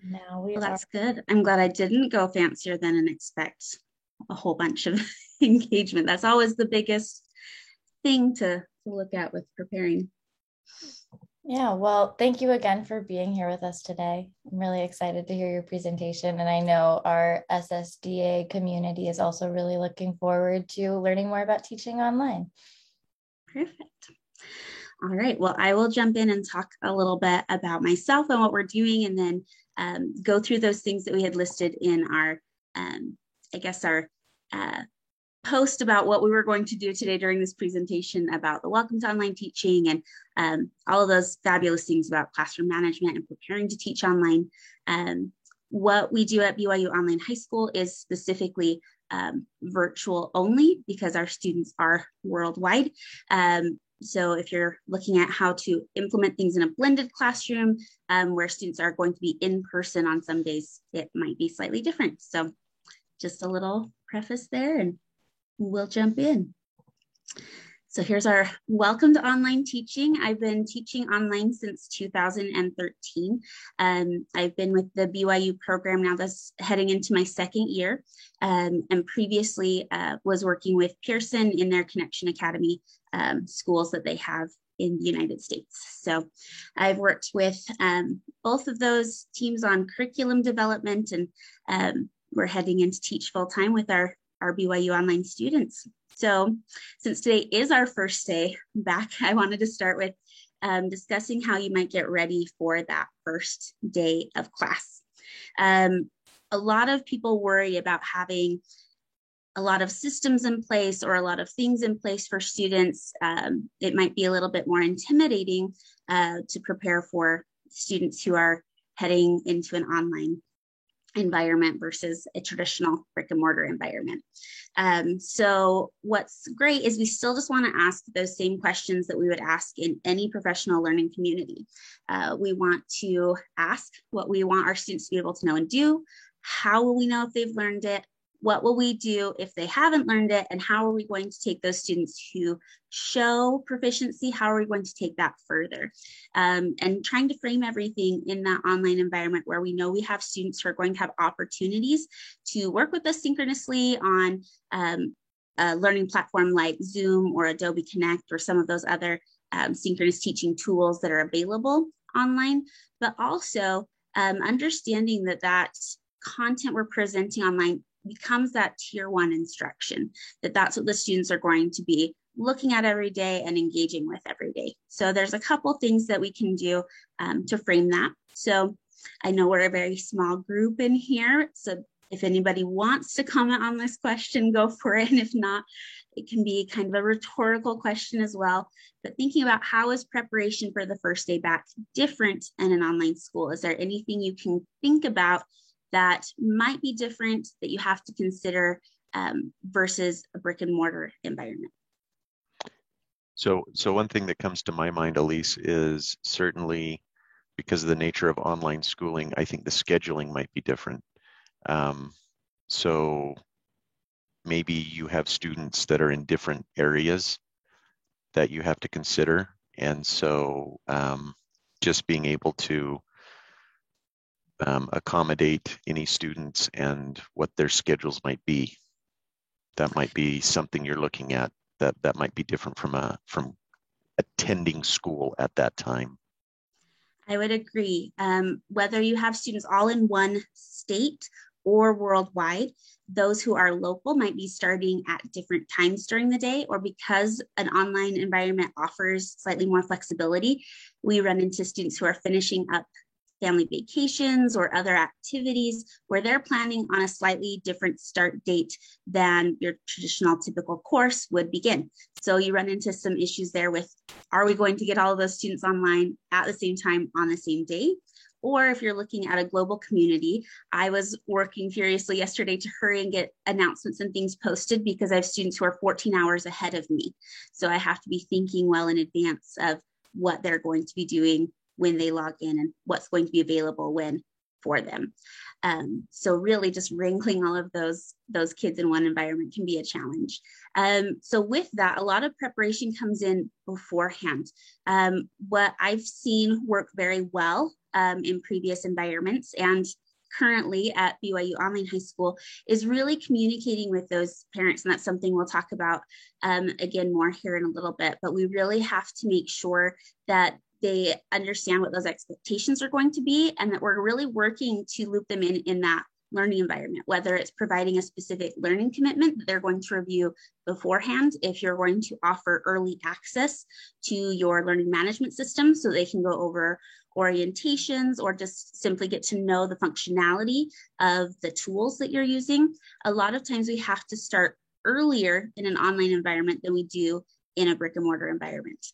Now we Well, are. that's good. I'm glad I didn't go fancier than and expect a whole bunch of engagement. That's always the biggest thing to look at with preparing. Yeah, well, thank you again for being here with us today. I'm really excited to hear your presentation, and I know our SSDA community is also really looking forward to learning more about teaching online. Perfect. All right. Well, I will jump in and talk a little bit about myself and what we're doing, and then go through those things that we had listed in our, I guess, our uh, post about what we were going to do today during this presentation about the Welcome to Online Teaching and all of those fabulous things about classroom management and preparing to teach online. What we do at BYU Online High School is specifically virtual only because our students are worldwide. So if you're looking at how to implement things in a blended classroom where students are going to be in person on some days, it might be slightly different. So just a little preface there, and we'll jump in. So here's our welcome to online teaching. I've been teaching online since 2013. I've been with the BYU program now that's heading into my second year, and previously was working with Pearson in their Connection Academy schools that they have in the United States. So I've worked with both of those teams on curriculum development, and we're heading into teach full time with our BYU online students. So since today is our first day back, I wanted to start with discussing how you might get ready for that first day of class. A lot of people worry about having a lot of systems in place or a lot of things in place for students. It might be a little bit more intimidating to prepare for students who are heading into an online environment versus a traditional brick and mortar environment. So what's great is we still just want to ask those same questions that we would ask in any professional learning community. We want to ask what we want our students to be able to know and do. How will we know if they've learned it? What will we do if they haven't learned it? And how are we going to take those students who show proficiency? How are we going to take that further? And trying to frame everything in that online environment where we know we have students who are going to have opportunities to work with us synchronously on a learning platform like Zoom or Adobe Connect or some of those other synchronous teaching tools that are available online, but also understanding that that content we're presenting online becomes that tier one instruction, that's what the students are going to be looking at every day and engaging with every day. So there's a couple things that we can do to frame that. So I know we're a very small group in here. So if anybody wants to comment on this question, go for it. And if not, it can be kind of a rhetorical question as well. But thinking about how is preparation for the first day back different in an online school? Is there anything you can think about that might be different that you have to consider versus a brick and mortar environment? So one thing that comes to my mind, Elise, is certainly because of the nature of online schooling, I think the scheduling might be different. So maybe you have students that are in different areas that you have to consider. And so just being able to accommodate any students and what their schedules might be. That might be something you're looking at that might be different from attending school at that time. I would agree. Whether you have students all in one state or worldwide, those who are local might be starting at different times during the day, or because an online environment offers slightly more flexibility, we run into students who are finishing up family vacations or other activities where they're planning on a slightly different start date than your traditional typical course would begin. So you run into some issues there with, are we going to get all of those students online at the same time on the same day? Or if you're looking at a global community, I was working furiously yesterday to hurry and get announcements and things posted because I have students who are 14 hours ahead of me. So I have to be thinking well in advance of what they're going to be doing when they log in and what's going to be available when for them. So really just wrangling all of those kids in one environment can be a challenge. So with that, a lot of preparation comes in beforehand. What I've seen work very well in previous environments and currently at BYU Online High School is really communicating with those parents. And that's something we'll talk about again more here in a little bit, but we really have to make sure that they understand what those expectations are going to be and that we're really working to loop them in that learning environment, whether it's providing a specific learning commitment that they're going to review beforehand, if you're going to offer early access to your learning management system so they can go over orientations or just simply get to know the functionality of the tools that you're using. A lot of times we have to start earlier in an online environment than we do in a brick and mortar environment.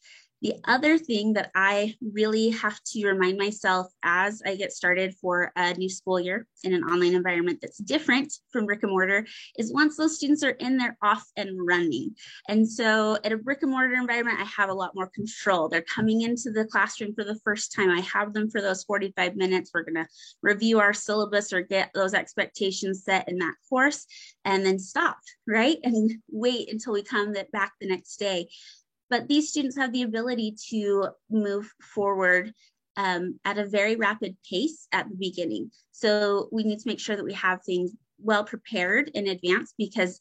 The other thing that I really have to remind myself as I get started for a new school year in an online environment that's different from brick and mortar is once those students are in, they're off and running. And so at a brick and mortar environment, I have a lot more control. They're coming into the classroom for the first time. I have them for those 45 minutes. We're going to review our syllabus or get those expectations set in that course and then stop, right? And wait until we come back the next day. But these students have the ability to move forward at a very rapid pace at the beginning. So we need to make sure that we have things well prepared in advance because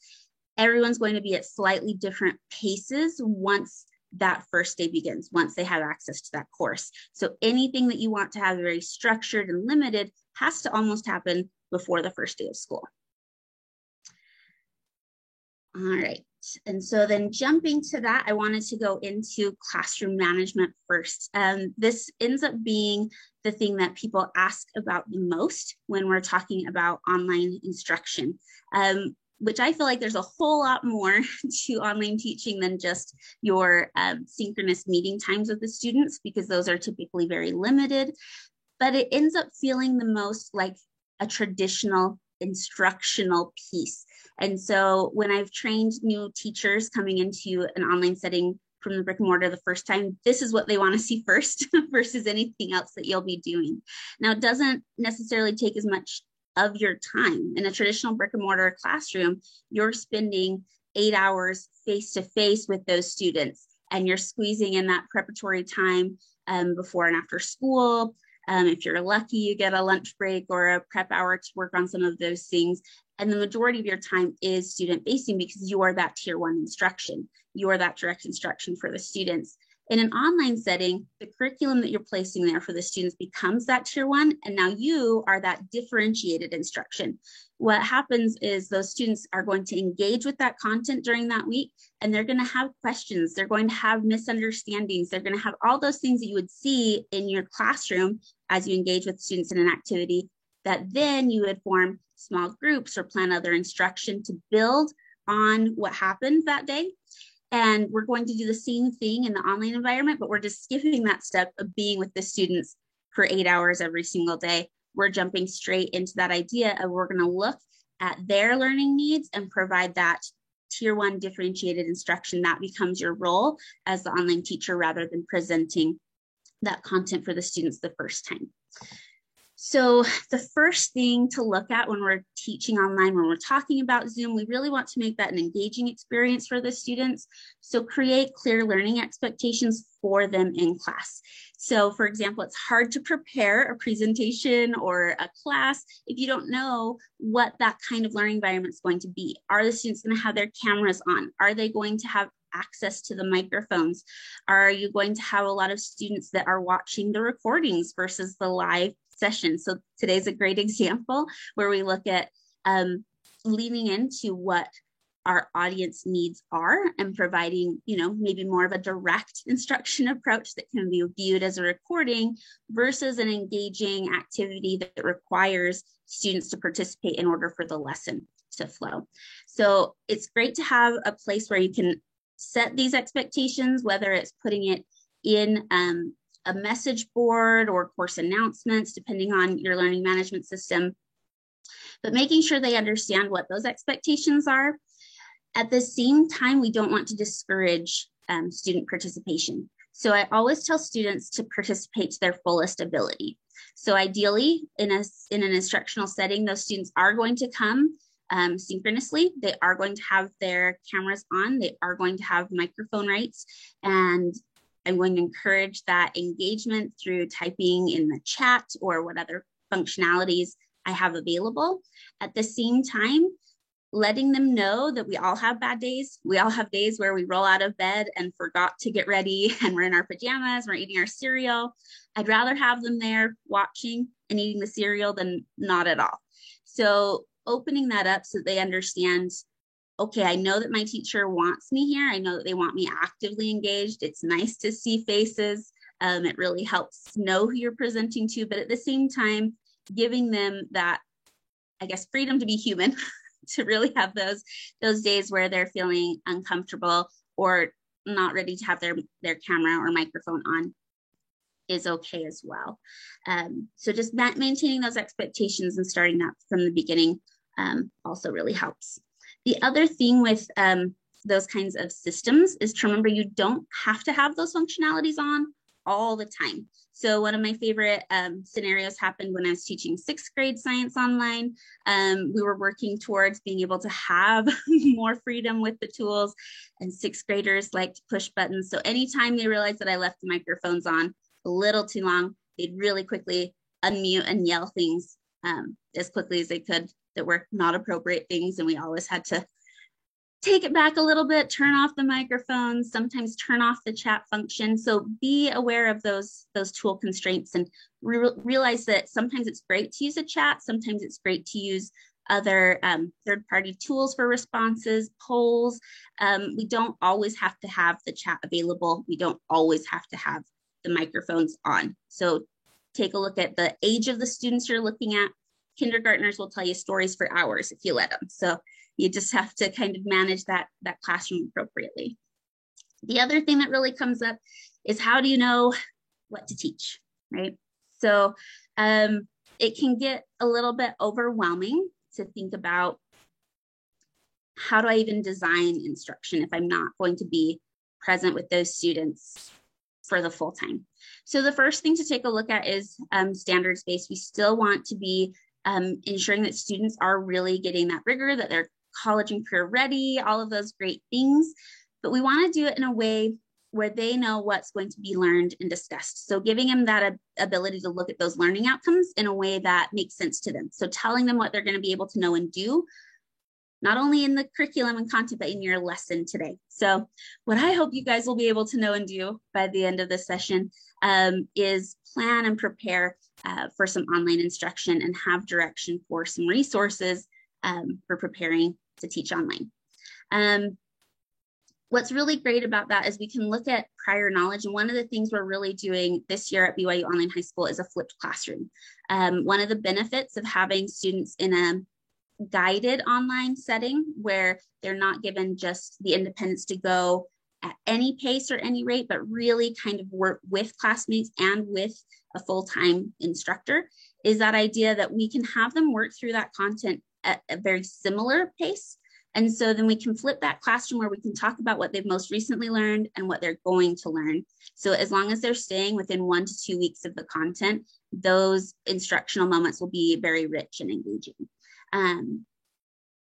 everyone's going to be at slightly different paces once that first day begins, once they have access to that course. So anything that you want to have very structured and limited has to almost happen before the first day of school. All right. And so then jumping to that, I wanted to go into classroom management first. This ends up being the thing that people ask about the most when we're talking about online instruction, which I feel like there's a whole lot more to online teaching than just your synchronous meeting times with the students, because those are typically very limited, but it ends up feeling the most like a traditional instructional piece. And so when I've trained new teachers coming into an online setting from the brick and mortar the first time, this is what they want to see first versus anything else that you'll be doing. Now, it doesn't necessarily take as much of your time. In a traditional brick and mortar classroom, you're spending 8 hours face-to-face with those students, and you're squeezing in that preparatory time before and after school. If you're lucky, you get a lunch break or a prep hour to work on some of those things. And the majority of your time is student facing because you are that tier 1 instruction. You are that direct instruction for the students. In an online setting, the curriculum that you're placing there for the students becomes that tier 1, and now you are that differentiated instruction. What happens is those students are going to engage with that content during that week, and they're going to have questions. They're going to have misunderstandings. They're going to have all those things that you would see in your classroom as you engage with students in an activity, that then you would form small groups or plan other instruction to build on what happened that day. And we're going to do the same thing in the online environment, but we're just skipping that step of being with the students for 8 hours every single day. We're jumping straight into that idea of we're going to look at their learning needs and provide that tier 1 differentiated instruction. That becomes your role as the online teacher rather than presenting that content for the students the first time. So the first thing to look at when we're teaching online, when we're talking about Zoom, we really want to make that an engaging experience for the students. So create clear learning expectations for them in class. So for example, it's hard to prepare a presentation or a class if you don't know what that kind of learning environment is going to be. Are the students going to have their cameras on? Are they going to have access to the microphones? Are you going to have a lot of students that are watching the recordings versus the live session? So today's a great example where we look at leaning into what our audience needs are and providing, maybe more of a direct instruction approach that can be viewed as a recording versus an engaging activity that requires students to participate in order for the lesson to flow. So it's great to have a place where you can set these expectations, whether it's putting it in a message board or course announcements, depending on your learning management system, but making sure they understand what those expectations are. At the same time, we don't want to discourage student participation. So I always tell students to participate to their fullest ability. So ideally, in an instructional setting, those students are going to come synchronously. They are going to have their cameras on. They are going to have microphone rights. And I'm going to encourage that engagement through typing in the chat or what other functionalities I have available. At the same time, letting them know that we all have bad days. We all have days where we roll out of bed and forgot to get ready and we're in our pajamas, we're eating our cereal. I'd rather have them there watching and eating the cereal than not at all. So opening that up so that they understand, okay, I know that my teacher wants me here. I know that they want me actively engaged. It's nice to see faces. It really helps know who you're presenting to, but at the same time, giving them that, I guess, freedom to be human, to really have those days where they're feeling uncomfortable or not ready to have their camera or microphone on is okay as well. So just maintaining those expectations and starting that from the beginning also really helps. The other thing with those kinds of systems is to remember you don't have to have those functionalities on all the time. So one of my favorite scenarios happened when I was teaching 6th grade science online. We were working towards being able to have more freedom with the tools, and 6th graders like to push buttons. So anytime they realized that I left the microphones on a little too long, they'd really quickly unmute and yell things as quickly as they could that were not appropriate things. And we always had to take it back a little bit, turn off the microphones, sometimes turn off the chat function. So be aware of those tool constraints and realize that sometimes it's great to use a chat. Sometimes it's great to use other third-party tools for responses, polls. We don't always have to have the chat available. We don't always have to have the microphones on. So take a look at the age of the students you're looking at. Kindergartners will tell you stories for hours if you let them. So you just have to kind of manage that classroom appropriately. The other thing that really comes up is, how do you know what to teach, right? So it can get a little bit overwhelming to think about, how do I even design instruction if I'm not going to be present with those students for the full time? So the first thing to take a look at is standards-based. We still want to be ensuring that students are really getting that rigor, that they're college and career ready, all of those great things. But we want to do it in a way where they know what's going to be learned and discussed. So giving them that ability to look at those learning outcomes in a way that makes sense to them. So telling them what they're going to be able to know and do, not only in the curriculum and content, but in your lesson today. So what I hope you guys will be able to know and do by the end of this session is plan and prepare for some online instruction and have direction for some resources for preparing to teach online. What's really great about that is we can look at prior knowledge. And one of the things we're really doing this year at BYU Online High School is a flipped classroom. One of the benefits of having students in a guided online setting where they're not given just the independence to go at any pace or any rate, but really kind of work with classmates and with a full-time instructor, is that idea that we can have them work through that content at a very similar pace. And so then we can flip that classroom where we can talk about what they've most recently learned and what they're going to learn. So as long as they're staying within 1 to 2 weeks of the content, those instructional moments will be very rich and engaging.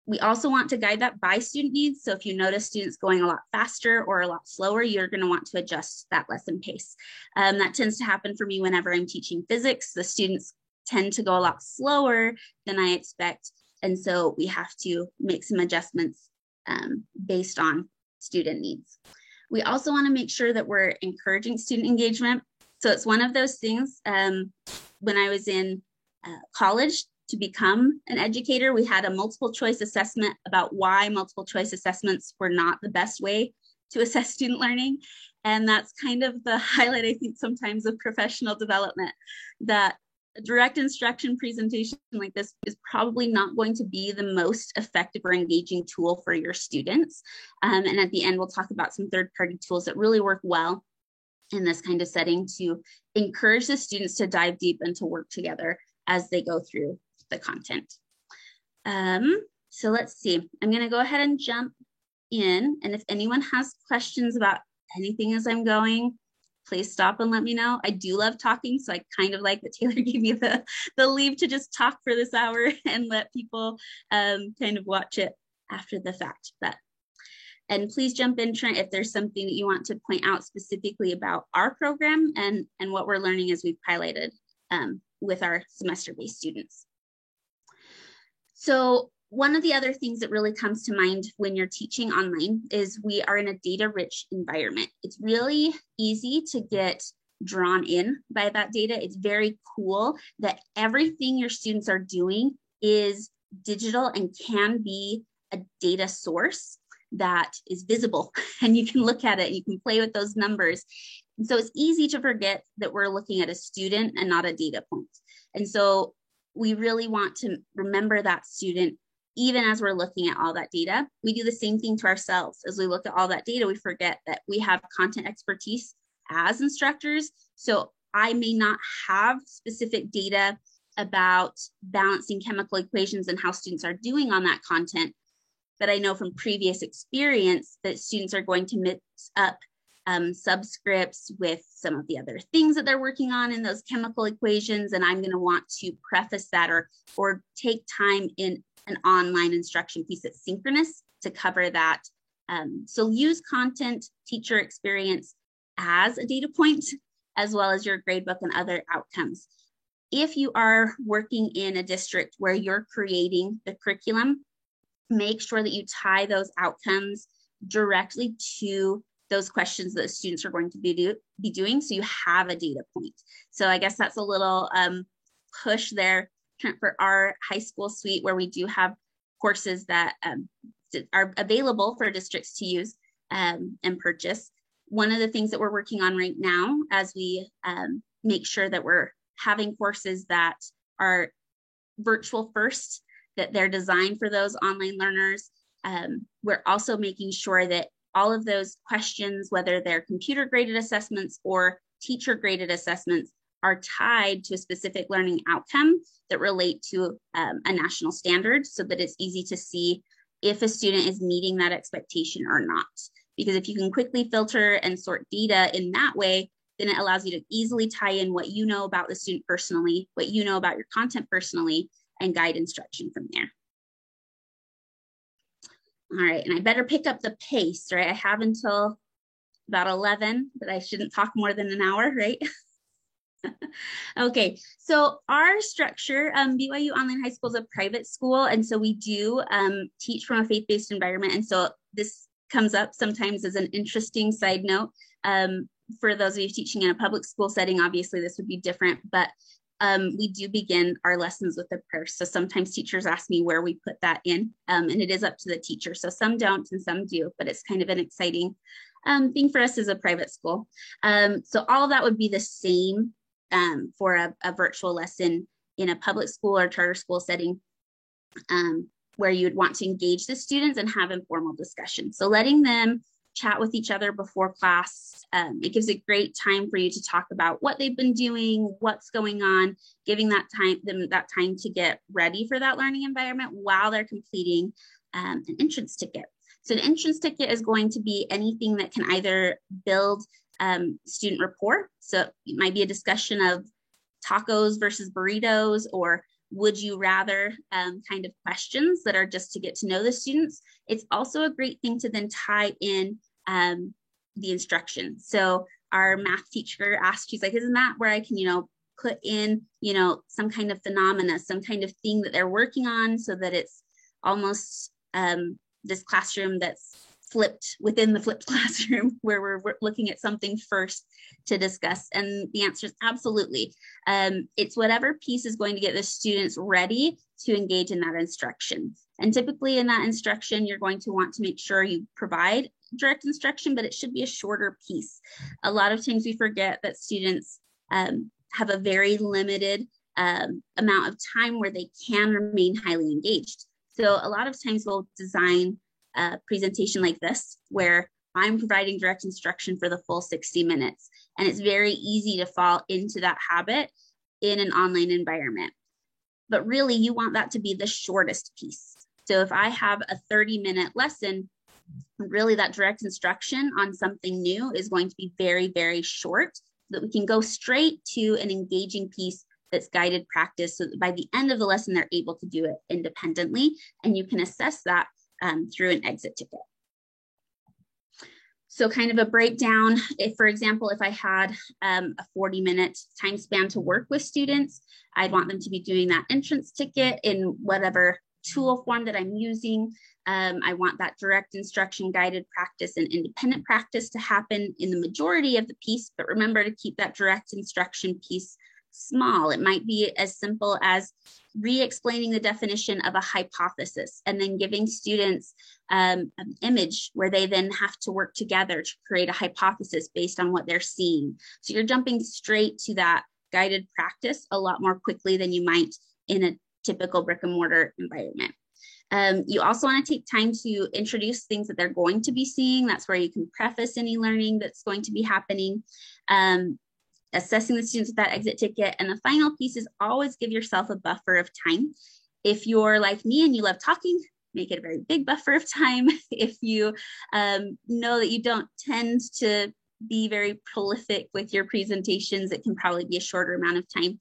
We also want to guide that by student needs. So if you notice students going a lot faster or a lot slower, you're going to want to adjust that lesson pace. That tends to happen for me whenever I'm teaching physics. The students tend to go a lot slower than I expect. And so we have to make some adjustments based on student needs. We also want to make sure that we're encouraging student engagement. So it's one of those things, when I was in college, to become an educator, we had a multiple choice assessment about why multiple choice assessments were not the best way to assess student learning. And that's kind of the highlight, I think, sometimes of professional development, that a direct instruction presentation like this is probably not going to be the most effective or engaging tool for your students. And at the end, we'll talk about some third-party tools that really work well in this kind of setting to encourage the students to dive deep and to work together as they go through the content. So let's see, I'm going to go ahead and jump in. And if anyone has questions about anything as I'm going, please stop and let me know. I do love talking, so I kind of like that Taylor gave me the leave to just talk for this hour and let people kind of watch it after the fact. And please jump in, Trent, if there's something that you want to point out specifically about our program and what we're learning as we've piloted with our semester-based students. So one of the other things that really comes to mind when you're teaching online is we are in a data-rich environment. It's really easy to get drawn in by that data. It's very cool that everything your students are doing is digital and can be a data source that is visible, and you can look at it and you can play with those numbers. And so it's easy to forget that we're looking at a student and not a data point. And so we really want to remember that student, even as we're looking at all that data. We do the same thing to ourselves. As we look at all that data, we forget that we have content expertise as instructors. So I may not have specific data about balancing chemical equations and how students are doing on that content, but I know from previous experience that students are going to mix up subscripts with some of the other things that they're working on in those chemical equations. And I'm going to want to preface that or take time in an online instruction piece that's synchronous to cover that. So use content, teacher experience as a data point, as well as your gradebook and other outcomes. If you are working in a district where you're creating the curriculum, make sure that you tie those outcomes directly to those questions that the students are going to be doing, so you have a data point. So I guess that's a little push there for our high school suite, where we do have courses that are available for districts to use and purchase. One of the things that we're working on right now, as we make sure that we're having courses that are virtual first, that they're designed for those online learners. We're also making sure that all of those questions, whether they're computer graded assessments or teacher graded assessments, are tied to a specific learning outcome that relate to a national standard, so that it's easy to see if a student is meeting that expectation or not. Because if you can quickly filter and sort data in that way, then it allows you to easily tie in what you know about the student personally, what you know about your content personally, and guide instruction from there. All right, and I better pick up the pace, right? I have until about 11, but I shouldn't talk more than an hour, right? Okay, so our structure, BYU Online High School is a private school, and so we do teach from a faith-based environment, and so this comes up sometimes as an interesting side note. For those of you teaching in a public school setting, obviously this would be different, but we do begin our lessons with a prayer. So sometimes teachers ask me where we put that in, and it is up to the teacher. So some don't and some do, but it's kind of an exciting thing for us as a private school. So all of that would be the same for a virtual lesson in a public school or charter school setting, where you would want to engage the students and have informal discussion. So letting them chat with each other before class. It gives a great time for you to talk about what they've been doing, what's going on, giving them that time to get ready for that learning environment while they're completing an entrance ticket. So the entrance ticket is going to be anything that can either build student rapport. So it might be a discussion of tacos versus burritos, or would you rather kind of questions that are just to get to know the students. It's also a great thing to then tie in the instruction. So our math teacher asked, she's like, isn't that where I can, put in, some kind of phenomena, some kind of thing that they're working on, so that it's almost this classroom that's flipped within the flipped classroom, where we're looking at something first to discuss? And the answer is absolutely. It's whatever piece is going to get the students ready to engage in that instruction. And typically in that instruction, you're going to want to make sure you provide direct instruction, but it should be a shorter piece. A lot of times we forget that students have a very limited amount of time where they can remain highly engaged. So a lot of times we'll design a presentation like this, where I'm providing direct instruction for the full 60 minutes. And it's very easy to fall into that habit in an online environment. But really, you want that to be the shortest piece. So if I have a 30-minute lesson, really that direct instruction on something new is going to be very, very short, that we can go straight to an engaging piece that's guided practice, so that by the end of the lesson, they're able to do it independently, and you can assess that through an exit ticket. So kind of a breakdown, if, for example, if I had a 40-minute time span to work with students, I'd want them to be doing that entrance ticket in whatever tool form that I'm using. I want that direct instruction, guided practice, and independent practice to happen in the majority of the piece, but remember to keep that direct instruction piece small. It might be as simple as re-explaining the definition of a hypothesis and then giving students an image where they then have to work together to create a hypothesis based on what they're seeing. So you're jumping straight to that guided practice a lot more quickly than you might in a typical brick and mortar environment. You also want to take time to introduce things that they're going to be seeing. That's where you can preface any learning that's going to be happening. Assessing the students with that exit ticket. And the final piece is always give yourself a buffer of time. If you're like me and you love talking, make it a very big buffer of time. If you know that you don't tend to be very prolific with your presentations, it can probably be a shorter amount of time.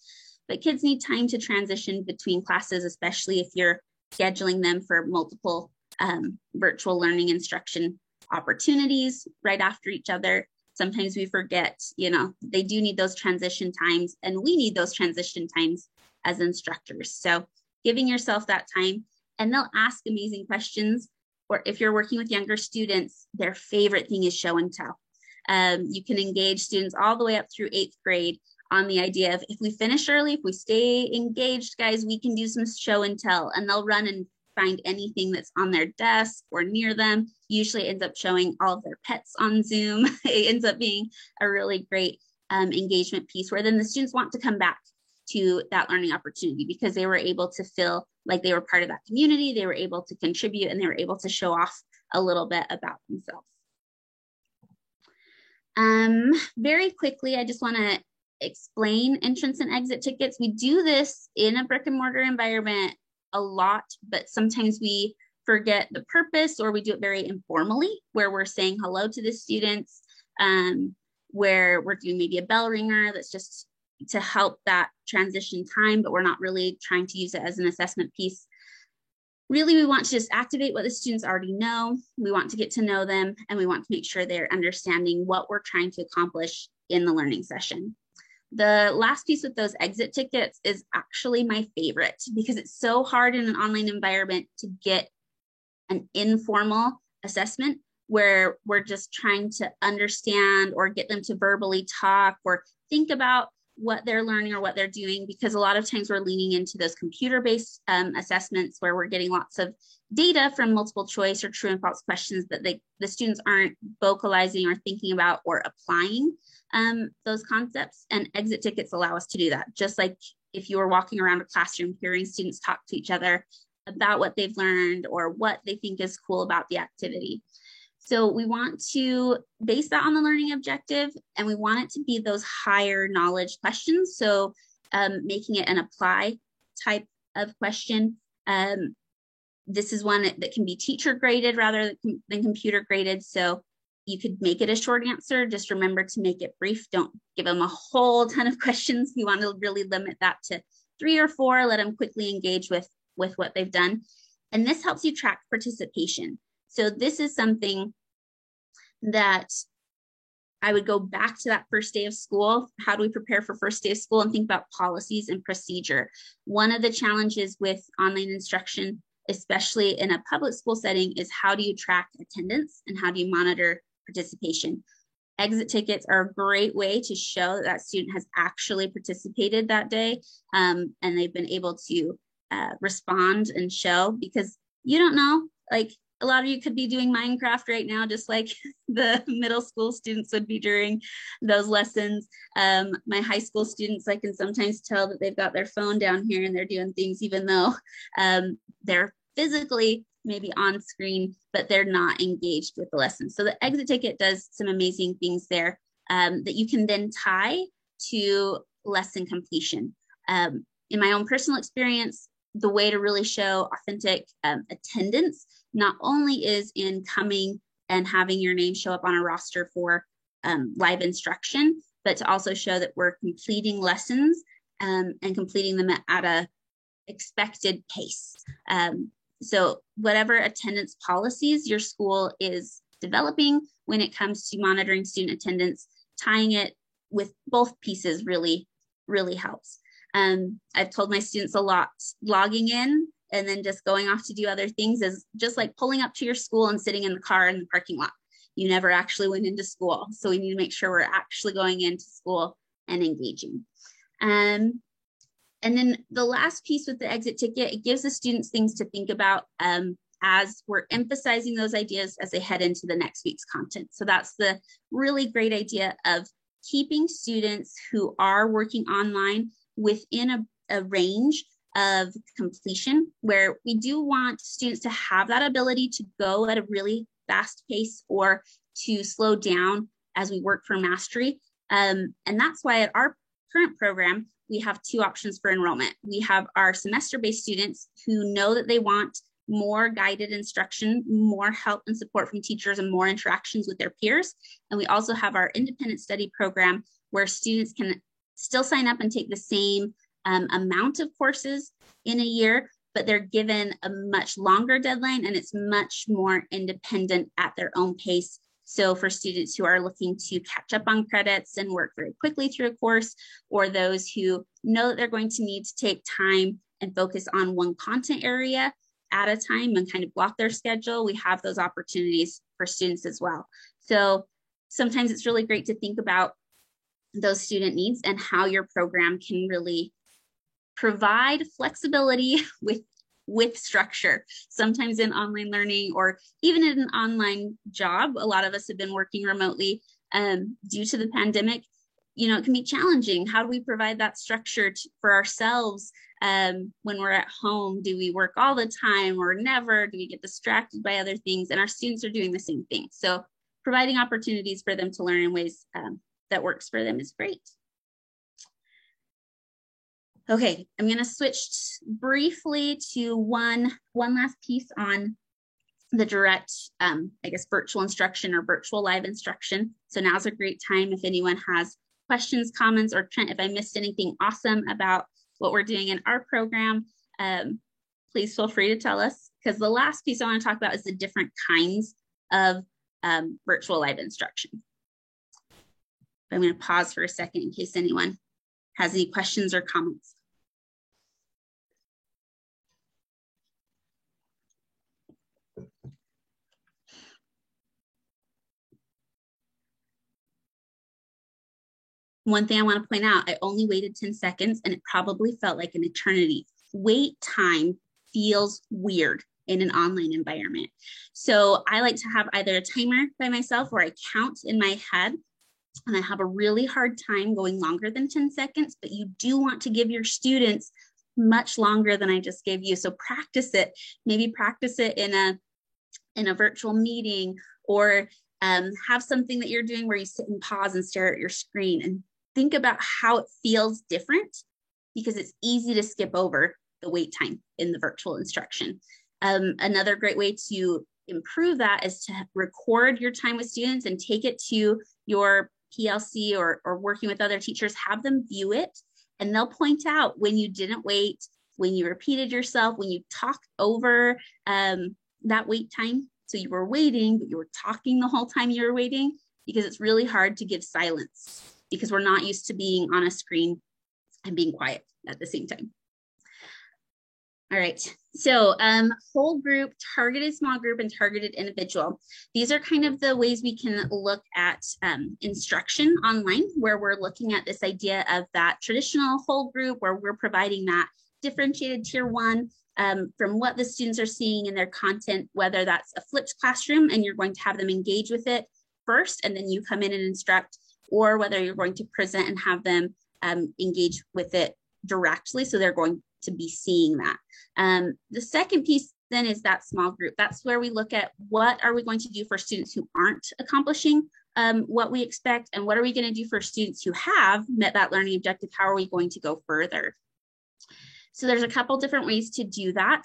But kids need time to transition between classes, especially if you're scheduling them for multiple virtual learning instruction opportunities right after each other. Sometimes we forget, they do need those transition times, and we need those transition times as instructors. So giving yourself that time, and they'll ask amazing questions. Or if you're working with younger students, their favorite thing is show and tell. You can engage students all the way up through 8th grade on the idea of, if we finish early, if we stay engaged, guys, we can do some show and tell, and they'll run and find anything that's on their desk or near them. Usually ends up showing all of their pets on Zoom. It ends up being a really great engagement piece where then the students want to come back to that learning opportunity because they were able to feel like they were part of that community, they were able to contribute, and they were able to show off a little bit about themselves. Very quickly, I just want to explain entrance and exit tickets. We do this in a brick and mortar environment a lot, but sometimes we forget the purpose, or we do it very informally where we're saying hello to the students, where we're doing maybe a bell ringer that's just to help that transition time, but we're not really trying to use it as an assessment piece. Really, we want to just activate what the students already know. We want to get to know them, and we want to make sure they're understanding what we're trying to accomplish in the learning session. The last piece with those exit tickets is actually my favorite because it's so hard in an online environment to get an informal assessment where we're just trying to understand or get them to verbally talk or think about what they're learning or what they're doing, because a lot of times we're leaning into those computer-based assessments where we're getting lots of data from multiple choice or true and false questions that the students aren't vocalizing or thinking about or applying those concepts. And exit tickets allow us to do that. Just like if you were walking around a classroom hearing students talk to each other about what they've learned or what they think is cool about the activity. So we want to base that on the learning objective, and we want it to be those higher knowledge questions. So making it an apply type of question. This is one that can be teacher graded rather than computer graded. So you could make it a short answer. Just remember to make it brief. Don't give them a whole ton of questions. You want to really limit that to 3 or 4. Let them quickly engage with what they've done. And this helps you track participation. So this is something that I would go back to that first day of school. How do we prepare for first day of school and think about policies and procedure? One of the challenges with online instruction, especially in a public school setting, is how do you track attendance and how do you monitor participation? Exit tickets are a great way to show that student has actually participated that day, and they've been able to respond and show, because you don't know, like a lot of you could be doing Minecraft right now, just like the middle school students would be during those lessons. My high school students, I can sometimes tell that they've got their phone down here and they're doing things even though they're physically maybe on screen, but they're not engaged with the lesson. So the exit ticket does some amazing things there that you can then tie to lesson completion. In my own personal experience, the way to really show authentic attendance not only is in coming and having your name show up on a roster for live instruction, but to also show that we're completing lessons and completing them at a expected pace. So whatever attendance policies your school is developing when it comes to monitoring student attendance, tying it with both pieces really helps. I've told my students a lot, logging in and then just going off to do other things is just like pulling up to your school and sitting in the car in the parking lot. You never actually went into school. So we need to make sure we're actually going into school and engaging. And then the last piece with the exit ticket, it gives the students things to think about as we're emphasizing those ideas as they head into the next week's content. So that's the really great idea of keeping students who are working online within a range of completion, where we do want students to have that ability to go at a really fast pace or to slow down as we work for mastery. And that's why at our current program, we have two options for enrollment. We have our semester-based students who know that they want more guided instruction, more help and support from teachers, and more interactions with their peers. And we also have our independent study program where students can still sign up and take the same amount of courses in a year, but they're given a much longer deadline and it's much more independent at their own pace. So for students who are looking to catch up on credits and work very quickly through a course, or those who know that they're going to need to take time and focus on one content area at a time and kind of block their schedule, we have those opportunities for students as well. So sometimes it's really great to think about those student needs and how your program can really provide flexibility with structure. Sometimes in online learning or even in an online job, a lot of us have been working remotely due to the pandemic. You know, it can be challenging. How do we provide that structure for ourselves when we're at home? Do we work all the time or never? Do we get distracted by other things? And our students are doing the same thing. So providing opportunities for them to learn in ways that works for them is great. Okay, I'm going to switch briefly to one last piece on the direct, I guess, virtual instruction or virtual live instruction. So now's a great time if anyone has questions, comments, or Trent, if I missed anything awesome about what we're doing in our program, please feel free to tell us, because the last piece I want to talk about is the different kinds of virtual live instruction. I'm going to pause for a second in case anyone has any questions or comments. One thing I want to point out, I only waited 10 seconds and it probably felt like an eternity. Wait time feels weird in an online environment. So I like to have either a timer by myself or I count in my head, and I have a really hard time going longer than 10 seconds, but you do want to give your students much longer than I just gave you. So practice it, maybe practice it in a virtual meeting, or have something that you're doing where you sit and pause and stare at your screen and think about how it feels different, because it's easy to skip over the wait time in the virtual instruction. Another great way to improve that is to record your time with students and take it to your PLC or working with other teachers, have them view it, and they'll point out when you didn't wait, when you repeated yourself, when you talked over that wait time. So you were waiting, but you were talking the whole time you were waiting, because it's really hard to give silence because we're not used to being on a screen and being quiet at the same time. All right, so whole group, targeted small group, and targeted individual. These are kind of the ways we can look at instruction online, where we're looking at this idea of that traditional whole group, where we're providing that differentiated tier one from what the students are seeing in their content, whether that's a flipped classroom and you're going to have them engage with it first and then you come in and instruct, or whether you're going to present and have them engage with it directly, so they're going to be seeing that. The second piece then is that small group. That's where we look at what are we going to do for students who aren't accomplishing what we expect, and what are we going to do for students who have met that learning objective? How are we going to go further? So there's a couple different ways to do that.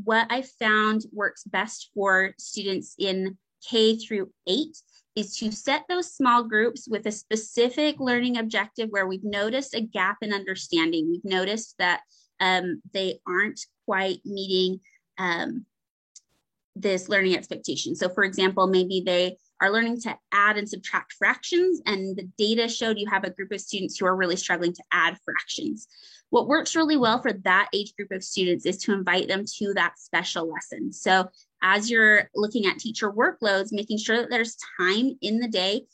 What I found works best for students in K through 8 is to set those small groups with a specific learning objective where we've noticed a gap in understanding. We've noticed that they aren't quite meeting this learning expectation. So for example, maybe they are learning to add and subtract fractions, and the data showed you have a group of students who are really struggling to add fractions. What works really well for that age group of students is to invite them to that special lesson. So as you're looking at teacher workloads, making sure that there's time in the day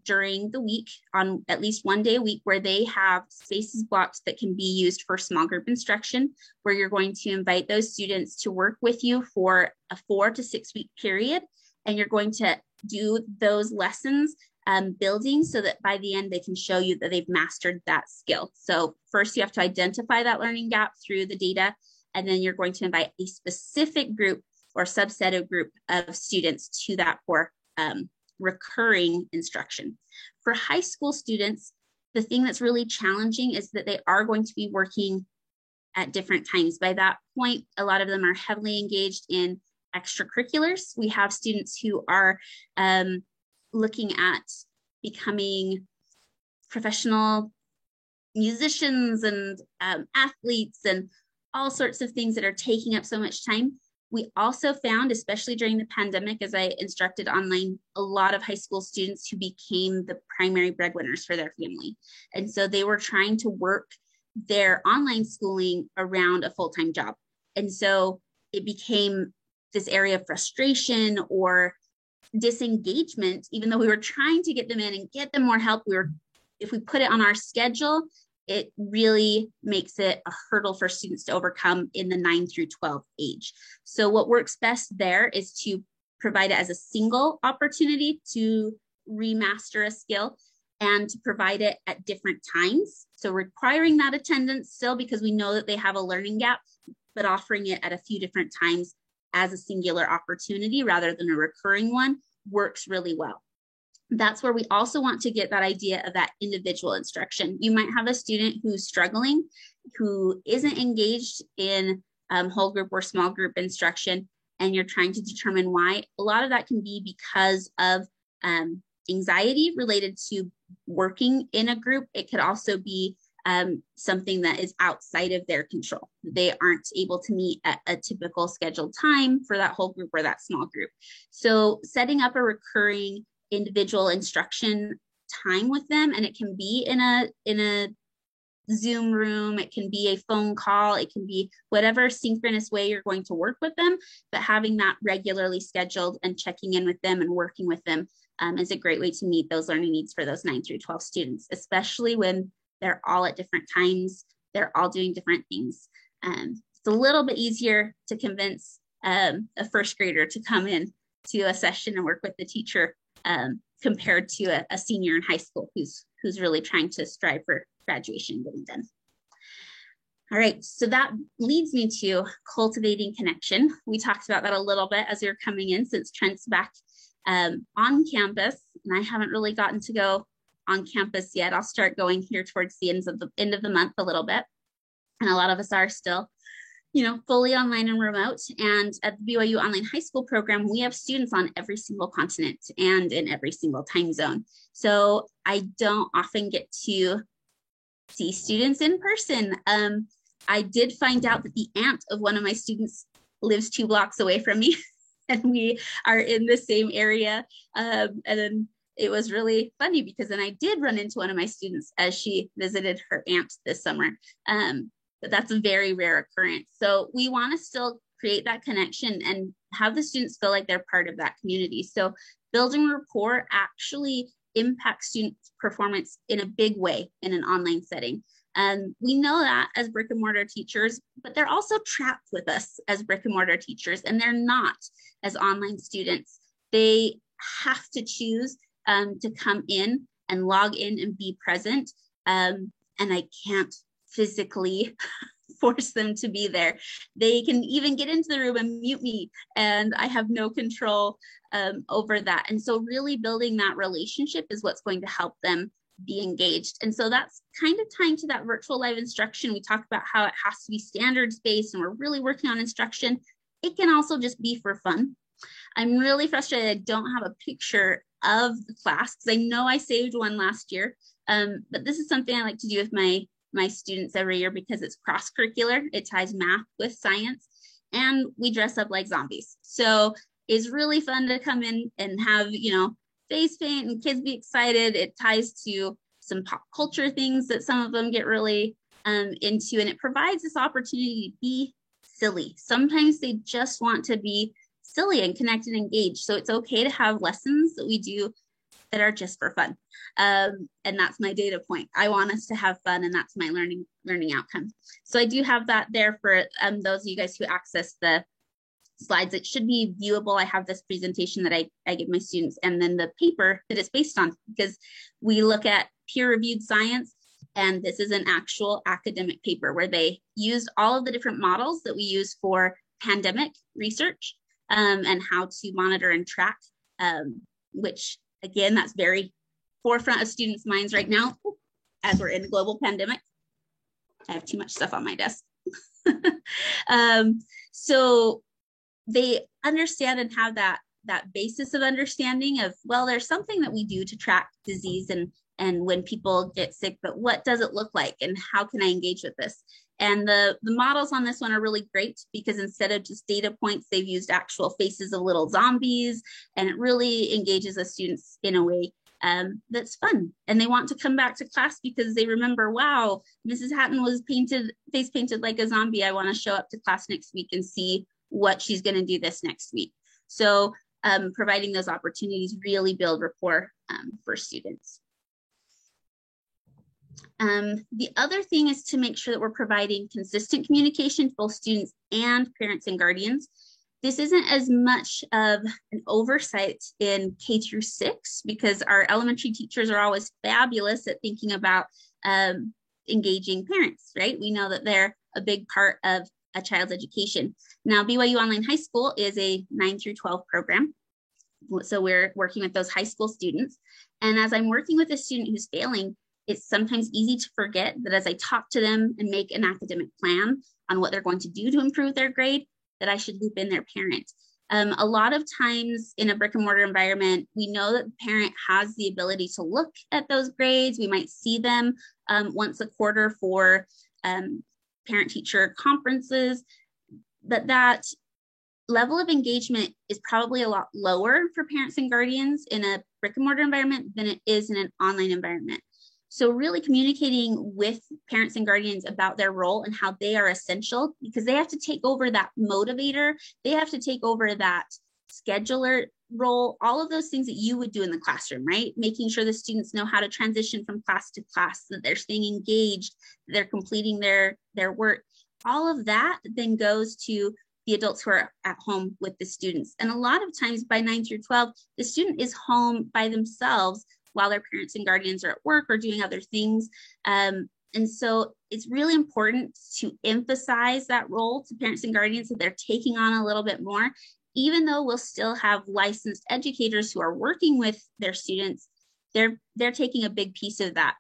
during the week, on at least one day a week, where they have spaces blocked that can be used for small group instruction, where you're going to invite those students to work with you for a 4 to 6 week period. And you're going to do those lessons building so that by the end, they can show you that they've mastered that skill. So first you have to identify that learning gap through the data, and then you're going to invite a specific group or subset of group of students to that for recurring instruction. For high school students, the thing that's really challenging is that they are going to be working at different times. By that point, a lot of them are heavily engaged in extracurriculars. We have students who are looking at becoming professional musicians and athletes and all sorts of things that are taking up so much time. We also found, especially during the pandemic, as I instructed online, a lot of high school students who became the primary breadwinners for their family. And so they were trying to work their online schooling around a full-time job. And so it became this area of frustration or disengagement, even though we were trying to get them in and get them more help. If we put it on our schedule, it really makes it a hurdle for students to overcome in the 9 through 12 age. So what works best there is to provide it as a single opportunity to remaster a skill and to provide it at different times. So requiring that attendance still, because we know that they have a learning gap, but offering it at a few different times as a singular opportunity rather than a recurring one works really well. That's where we also want to get that idea of that individual instruction. You might have a student who's struggling, who isn't engaged in whole group or small group instruction, and you're trying to determine why. A lot of that can be because of anxiety related to working in a group. It could also be something that is outside of their control. They aren't able to meet at a typical scheduled time for that whole group or that small group. So setting up a recurring individual instruction time with them, and it can be in a Zoom room, it can be a phone call, it can be whatever synchronous way you're going to work with them, but having that regularly scheduled and checking in with them and working with them is a great way to meet those learning needs for those 9 through 12 students, especially when they're all at different times, they're all doing different things. It's a little bit easier to convince a first grader to come in to a session and work with the teacher compared to a senior in high school who's really trying to strive for graduation and getting done. All right, so that leads me to cultivating connection. We talked about that a little bit as we were coming in, since Trent's back on campus, and I haven't really gotten to go on campus yet. I'll start going here towards the end of the month a little bit, and a lot of us are still fully online and remote. And at the BYU Online High School program, we have students on every single continent and in every single time zone. So I don't often get to see students in person. I did find out that the aunt of one of my students lives 2 blocks away from me, and we are in the same area. And then it was really funny because then I did run into one of my students as she visited her aunt this summer. But that's a very rare occurrence. So we want to still create that connection and have the students feel like they're part of that community. So building rapport actually impacts student performance in a big way in an online setting. And we know that as brick and mortar teachers, but they're also trapped with us as brick and mortar teachers, and they're not as online students. They have to choose to come in and log in and be present. And I can't physically force them to be there. They can even get into the room and mute me, and I have no control over that. And so really building that relationship is what's going to help them be engaged. And so that's kind of tying to that virtual live instruction. We talked about how it has to be standards-based, and we're really working on instruction. It can also just be for fun. I'm really frustrated I don't have a picture of the class, because I know I saved one last year. But this is something I like to do with my students every year because it's cross-curricular. It ties math with science, and we dress up like zombies. So it's really fun to come in and have, face paint and kids be excited. It ties to some pop culture things that some of them get really into, and it provides this opportunity to be silly. Sometimes they just want to be silly and connect and engage. So it's okay to have lessons that we do that are just for fun. And that's my data point. I want us to have fun, and that's my learning outcome. So I do have that there for those of you guys who access the slides. It should be viewable. I have this presentation that I give my students, and then the paper that it's based on, because we look at peer-reviewed science, and this is an actual academic paper where they used all of the different models that we use for pandemic research and how to monitor and track, which again, that's very forefront of students' minds right now as we're in a global pandemic. I have too much stuff on my desk. So they understand and have that basis of understanding of, well, there's something that we do to track disease and when people get sick, but what does it look like and how can I engage with this? And the models on this one are really great because instead of just data points, they've used actual faces of little zombies, and it really engages the students in a way that's fun. And they want to come back to class because they remember, wow, Mrs. Hatton was face painted like a zombie. I want to show up to class next week and see what she's going to do this next week. So providing those opportunities really build rapport for students. The other thing is to make sure that we're providing consistent communication to both students and parents and guardians. This isn't as much of an oversight in K through 6 because our elementary teachers are always fabulous at thinking about engaging parents, right? We know that they're a big part of a child's education. Now, BYU Online High School is a 9 through 12 program. So we're working with those high school students. And as I'm working with a student who's failing, it's sometimes easy to forget that as I talk to them and make an academic plan on what they're going to do to improve their grade, that I should loop in their parent. A lot of times in a brick and mortar environment, we know that the parent has the ability to look at those grades. We might see them once a quarter for parent-teacher conferences, but that level of engagement is probably a lot lower for parents and guardians in a brick and mortar environment than it is in an online environment. So really communicating with parents and guardians about their role and how they are essential, because they have to take over that motivator, they have to take over that scheduler role, all of those things that you would do in the classroom, right? Making sure the students know how to transition from class to class, that they're staying engaged, they're completing their work. All of that then goes to the adults who are at home with the students. And a lot of times by 9 through 12, the student is home by themselves while their parents and guardians are at work or doing other things. And so it's really important to emphasize that role to parents and guardians that they're taking on a little bit more, even though we'll still have licensed educators who are working with their students, they're taking a big piece of that.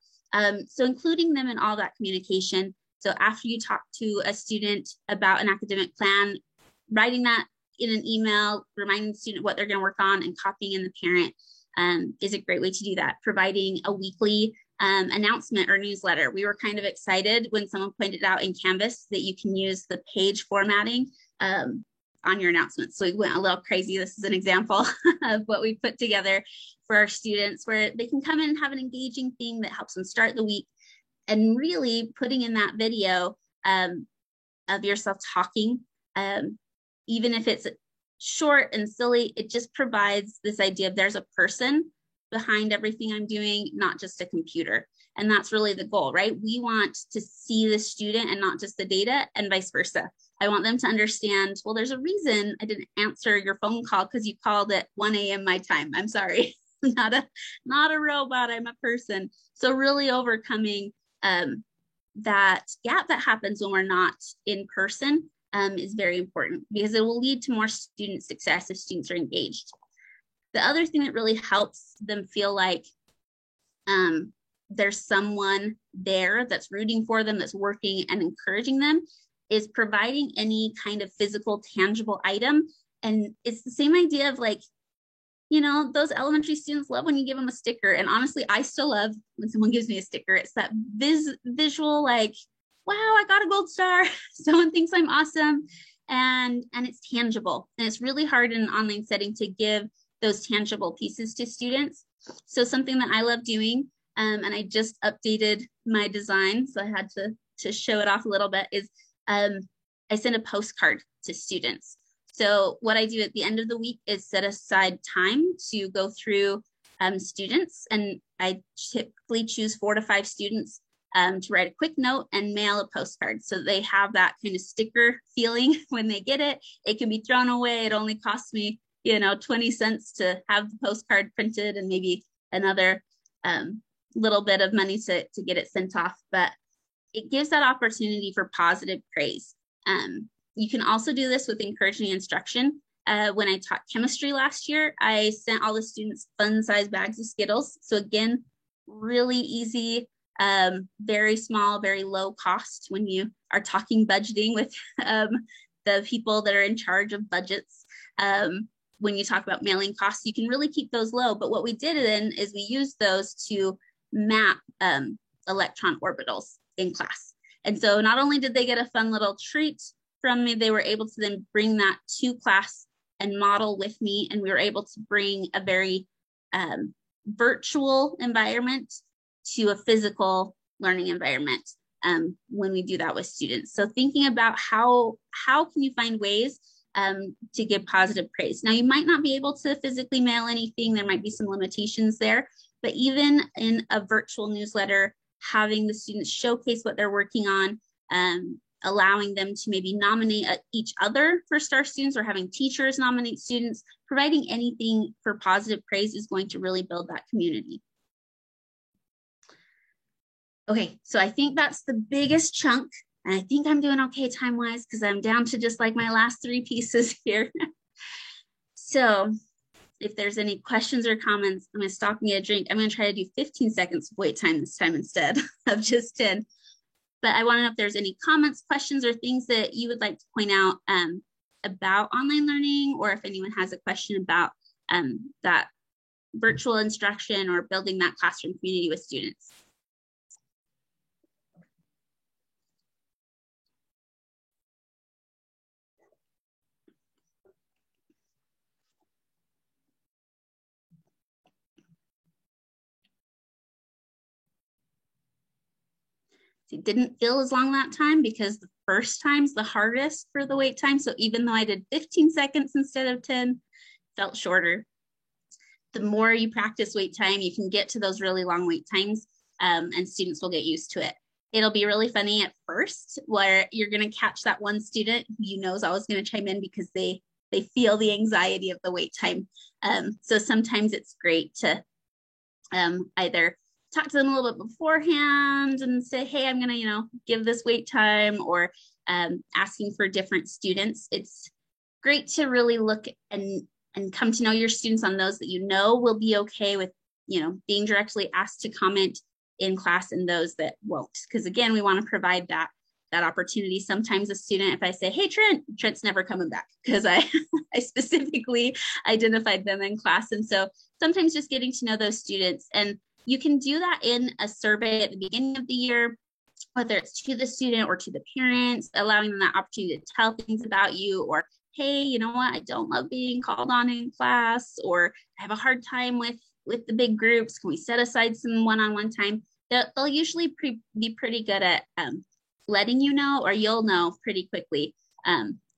So including them in all that communication. So after you talk to a student about an academic plan, writing that in an email, reminding the student what they're going to work on and copying in the parent is a great way to do that. Providing a weekly announcement or newsletter. We were kind of excited when someone pointed out in Canvas that you can use the page formatting on your announcements. So we went a little crazy. This is an example of what we put together for our students where they can come in and have an engaging thing that helps them start the week, and really putting in that video of yourself talking, even if it's short and silly, it just provides this idea of there's a person behind everything I'm doing, not just a computer. And that's really the goal, right? We want to see the student and not just the data, and vice versa. I want them to understand, well, there's a reason I didn't answer your phone call because you called at 1 a.m. my time. I'm sorry, not a robot, I'm a person. So really overcoming that gap that happens when we're not in person is very important, because it will lead to more student success if students are engaged. The other thing that really helps them feel like there's someone there that's rooting for them, that's working and encouraging them, is providing any kind of physical, tangible item. And it's the same idea of like, you know, those elementary students love when you give them a sticker. And honestly, I still love when someone gives me a sticker. It's that visual, like, wow, I got a gold star. Someone thinks I'm awesome. And it's tangible. And it's really hard in an online setting to give those tangible pieces to students. So something that I love doing, and I just updated my design, so I had to show it off a little bit, is I send a postcard to students. So what I do at the end of the week is set aside time to go through students, and I typically choose 4 to 5 students to write a quick note and mail a postcard, so they have that kind of sticker feeling when they get it. It can be thrown away. It only costs me, 20 cents to have the postcard printed, and maybe another little bit of money to get it sent off. But it gives that opportunity for positive praise. You can also do this with encouraging instruction. When I taught chemistry last year, I sent all the students fun-sized bags of Skittles. So again, really easy, very small, very low cost when you are talking budgeting with the people that are in charge of budgets. When you talk about mailing costs, you can really keep those low. But what we did then is we used those to map electron orbitals in class. And so not only did they get a fun little treat from me, they were able to then bring that to class and model with me. And we were able to bring a very virtual environment to a physical learning environment when we do that with students. So thinking about how can you find ways to give positive praise. Now, you might not be able to physically mail anything. There might be some limitations there, but even in a virtual newsletter, having the students showcase what they're working on, allowing them to maybe nominate each other for star students, or having teachers nominate students, providing anything for positive praise is going to really build that community. Okay, so I think that's the biggest chunk. And I think I'm doing okay time-wise because I'm down to just like my last 3 pieces here. So if there's any questions or comments, I'm going to stop and get a drink. I'm going to try to do 15 seconds of wait time this time instead of just 10. But I want to know if there's any comments, questions, or things that you would like to point out about online learning, or if anyone has a question about that virtual instruction or building that classroom community with students. It didn't feel as long that time because the first time's the hardest for the wait time. So even though I did 15 seconds instead of 10, felt shorter. The more you practice wait time, you can get to those really long wait times, and students will get used to it. It'll be really funny at first where you're going to catch that one student who you know is always going to chime in because they feel the anxiety of the wait time. So sometimes it's great to either talk to them a little bit beforehand and say, hey, I'm going to, give this wait time, or asking for different students. It's great to really look and come to know your students on those that will be okay with, being directly asked to comment in class, and those that won't. Because again, we want to provide that opportunity. Sometimes a student, if I say, hey, Trent's never coming back because I specifically identified them in class. And so sometimes just getting to know those students, and you can do that in a survey at the beginning of the year, whether it's to the student or to the parents, allowing them that opportunity to tell things about you, or, hey, you know what, I don't love being called on in class, or I have a hard time with the big groups. Can we set aside some one-on-one time? They'll usually be pretty good at letting you know, or you'll know pretty quickly,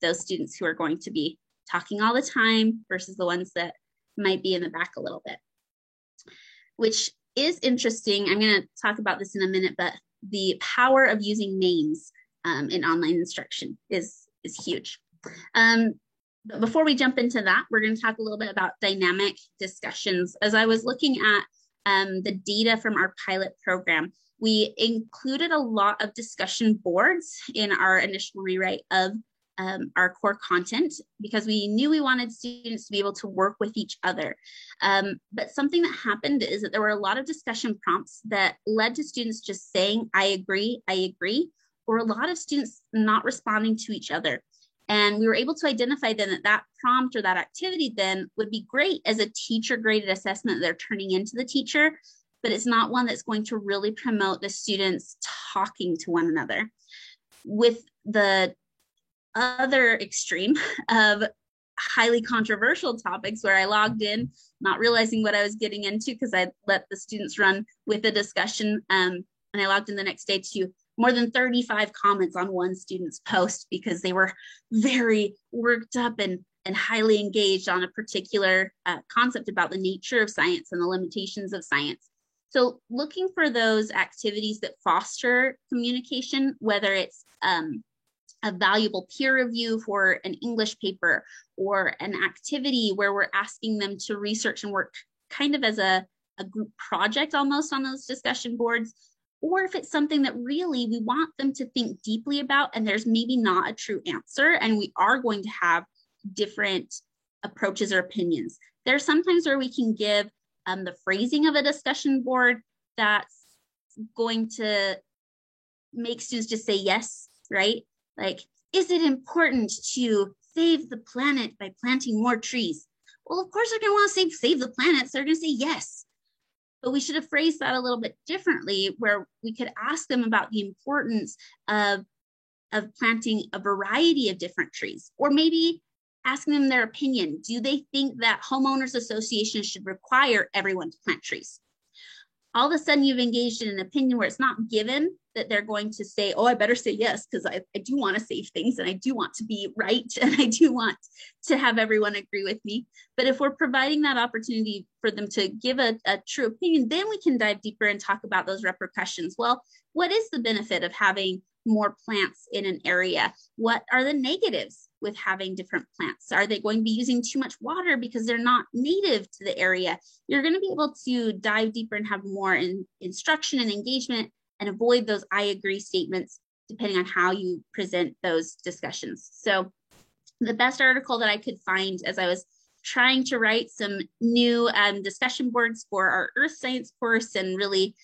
those students who are going to be talking all the time versus the ones that might be in the back a little bit, which is interesting. I'm going to talk about this in a minute, but the power of using names in online instruction is huge. But before we jump into that, we're going to talk a little bit about dynamic discussions. As I was looking at the data from our pilot program, we included a lot of discussion boards in our initial rewrite of our core content because we knew we wanted students to be able to work with each other. But something that happened is that there were a lot of discussion prompts that led to students just saying, I agree, or a lot of students not responding to each other. And we were able to identify then that that prompt or that activity then would be great as a teacher graded assessment that they're turning into the teacher, but it's not one that's going to really promote the students talking to one another. With the other extreme of highly controversial topics where I logged in, not realizing what I was getting into because I let the students run with the discussion. And I logged in the next day to more than 35 comments on one student's post because they were very worked up and highly engaged on a particular concept about the nature of science and the limitations of science. So looking for those activities that foster communication, whether it's a valuable peer review for an English paper or an activity where we're asking them to research and work kind of as a group project almost on those discussion boards, or if it's something that really we want them to think deeply about and there's maybe not a true answer and we are going to have different approaches or opinions. There's sometimes where we can give the phrasing of a discussion board that's going to make students just say yes, right? Like, is it important to save the planet by planting more trees? Well, of course they're going to want to save the planet, so they're going to say yes. But we should have phrased that a little bit differently, where we could ask them about the importance of planting a variety of different trees, or maybe asking them their opinion. Do they think that homeowners associations should require everyone to plant trees? All of a sudden you've engaged in an opinion where it's not given that they're going to say, oh, I better say yes, because I do want to save things and I do want to be right and I do want to have everyone agree with me. But if we're providing that opportunity for them to give a true opinion, then we can dive deeper and talk about those repercussions. Well, what is the benefit of having more plants in an area? What are the negatives with having different plants? Are they going to be using too much water because they're not native to the area? You're going to be able to dive deeper and have more instruction and engagement and avoid those I agree statements depending on how you present those discussions. So the best article that I could find as I was trying to write some new discussion boards for our earth science course and really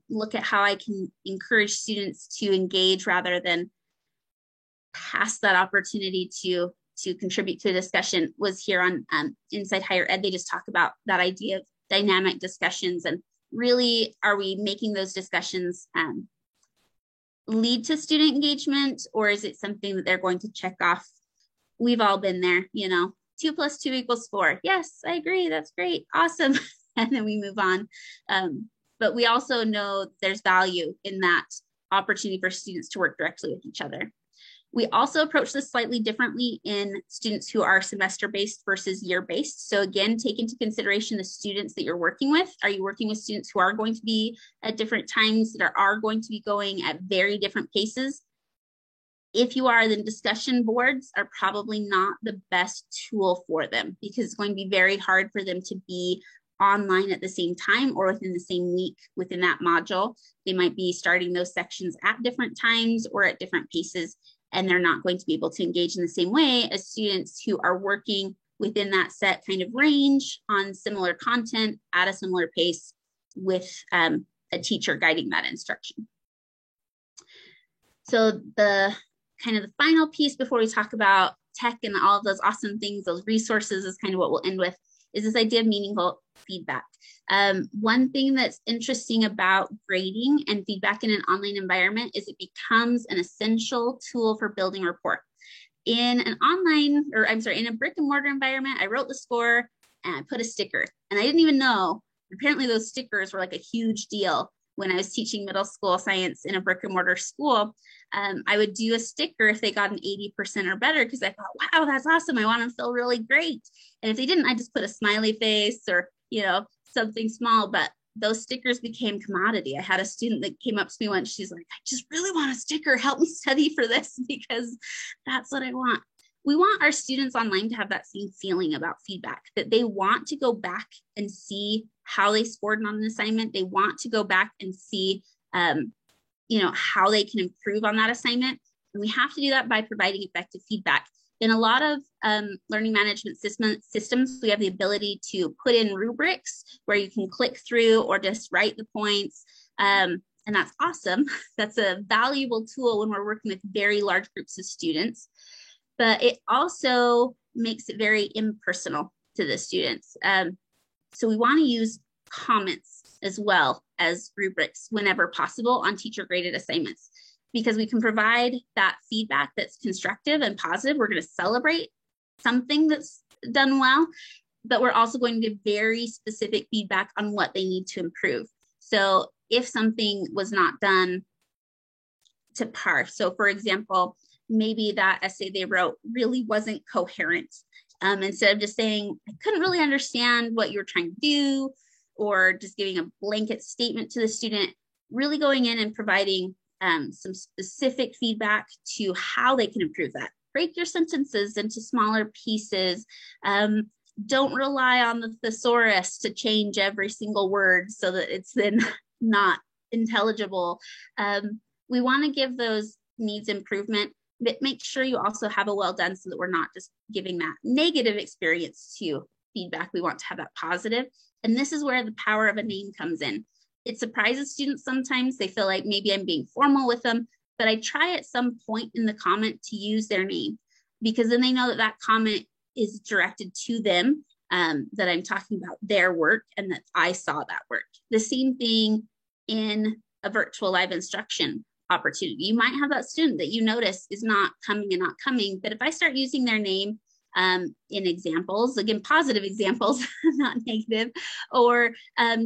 look at how I can encourage students to engage rather than pass that opportunity to contribute to a discussion was here on Inside Higher Ed. They just talk about that idea of dynamic discussions and really, are we making those discussions lead to student engagement, or is it something that they're going to check off? We've all been there, 2 + 2 = 4. Yes, I agree. That's great. Awesome. And then we move on. But we also know there's value in that opportunity for students to work directly with each other. We also approach this slightly differently in students who are semester-based versus year-based. So again, take into consideration the students that you're working with. Are you working with students who are going to be at different times, that are going to be going at very different paces? If you are, then discussion boards are probably not the best tool for them because it's going to be very hard for them to be online at the same time or within the same week within that module. They might be starting those sections at different times or at different paces, and they're not going to be able to engage in the same way as students who are working within that set kind of range on similar content at a similar pace with a teacher guiding that instruction. So the kind of the final piece before we talk about tech and all of those awesome things, those resources, is kind of what we'll end with, is this idea of meaningful feedback. One thing that's interesting about grading and feedback in an online environment is it becomes an essential tool for building rapport. In an online, or I'm sorry, in a brick and mortar environment, I wrote the score and I put a sticker, and I didn't even know, apparently those stickers were like a huge deal. When I was teaching middle school science in a brick and mortar school, I would do a sticker if they got an 80% or better because I thought, wow, that's awesome. I want them to feel really great. And if they didn't, I just put a smiley face or, something small. But those stickers became commodity. I had a student that came up to me once. She's like, I just really want a sticker. Help me study for this because that's what I want. We want our students online to have that same feeling about feedback, that they want to go back and see how they scored on an assignment. They want to go back and see, how they can improve on that assignment. And we have to do that by providing effective feedback. In a lot of learning management systems, we have the ability to put in rubrics where you can click through or just write the points. And that's awesome. That's a valuable tool when we're working with very large groups of students. but it also makes it very impersonal to the students. So we want to use comments as well as rubrics whenever possible on teacher graded assignments, because we can provide that feedback that's constructive and positive. We're going to celebrate something that's done well, but we're also going to give very specific feedback on what they need to improve. So if something was not done to par, so for example, maybe that essay they wrote really wasn't coherent. Instead of just saying, I couldn't really understand what you're trying to do, or just giving a blanket statement to the student, really going in and providing some specific feedback to how they can improve that. Break your sentences into smaller pieces. Don't rely on the thesaurus to change every single word so that it's then not intelligible. We want to give those needs improvement, but make sure you also have a well done so that we're not just giving that negative experience to feedback. We want to have that positive. And this is where the power of a name comes in. It surprises students sometimes. They feel like maybe I'm being formal with them, but I try at some point in the comment to use their name, because then they know that that comment is directed to them, that I'm talking about their work and that I saw that work. The same thing in a virtual live instruction opportunity. You might have that student that you notice is not coming and not coming, but if I start using their name in examples, again, positive examples, not negative, or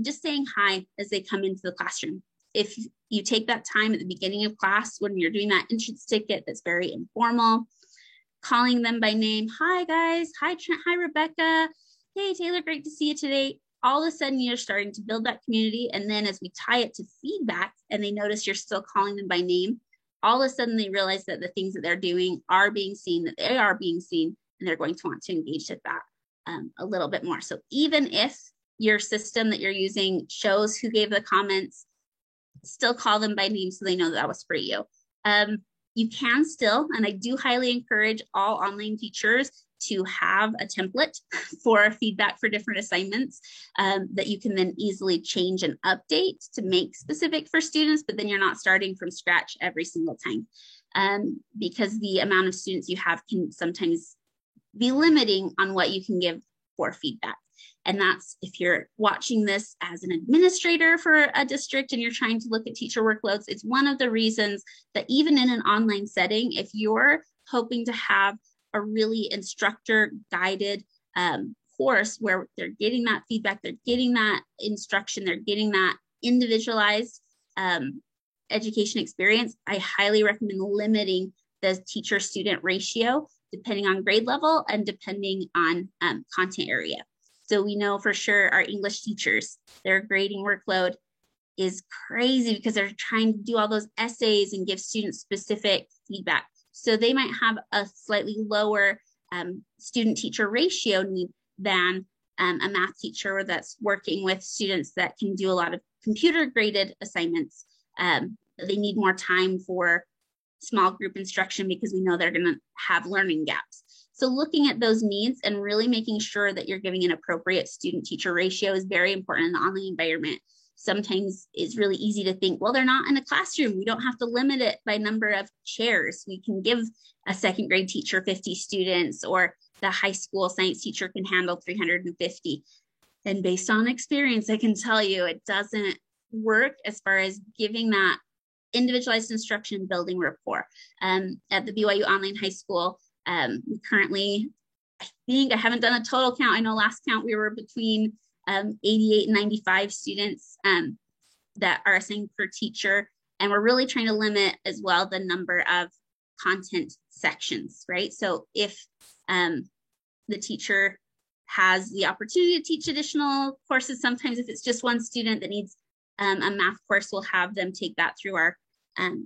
just saying hi as they come into the classroom. If you take that time at the beginning of class when you're doing that entrance ticket that's very informal, calling them by name, hi guys, hi Trent, hi Rebecca, hey Taylor, great to see you today. All of a sudden you're starting to build that community. And then as we tie it to feedback and they notice you're still calling them by name, all of a sudden they realize that the things that they're doing are being seen, that they are being seen, and they're going to want to engage with that a little bit more. So even if your system that you're using shows who gave the comments, still call them by name so they know that was for you. You can still, and I do highly encourage all online teachers to have a template for feedback for different assignments that you can then easily change and update to make specific for students, but then you're not starting from scratch every single time, because the amount of students you have can sometimes be limiting on what you can give for feedback. And that's if you're watching this as an administrator for a district and you're trying to look at teacher workloads, it's one of the reasons that even in an online setting, if you're hoping to have a really instructor guided course where they're getting that feedback, they're getting that instruction, they're getting that individualized education experience, I highly recommend limiting the teacher student ratio depending on grade level and depending on content area. So we know for sure our English teachers, their grading workload is crazy because they're trying to do all those essays and give students specific feedback. So they might have a slightly lower student teacher ratio need than a math teacher that's working with students that can do a lot of computer graded assignments. They need more time for small group instruction because we know they're going to have learning gaps. So looking at those needs and really making sure that you're giving an appropriate student teacher ratio is very important in the online environment. Sometimes it's really easy to think, well, they're not in a classroom. We don't have to limit it by number of chairs. We can give a second grade teacher 50 students, or the high school science teacher can handle 350. And based on experience, I can tell you it doesn't work as far as giving that individualized instruction, building rapport. At the BYU Online High School, currently, I haven't done a total count. I know last count we were between 88 and 95 students that are assigned per teacher. And we're really trying to limit as well the number of content sections, right? So if the teacher has the opportunity to teach additional courses, sometimes if it's just one student that needs a math course, we'll have them take that through our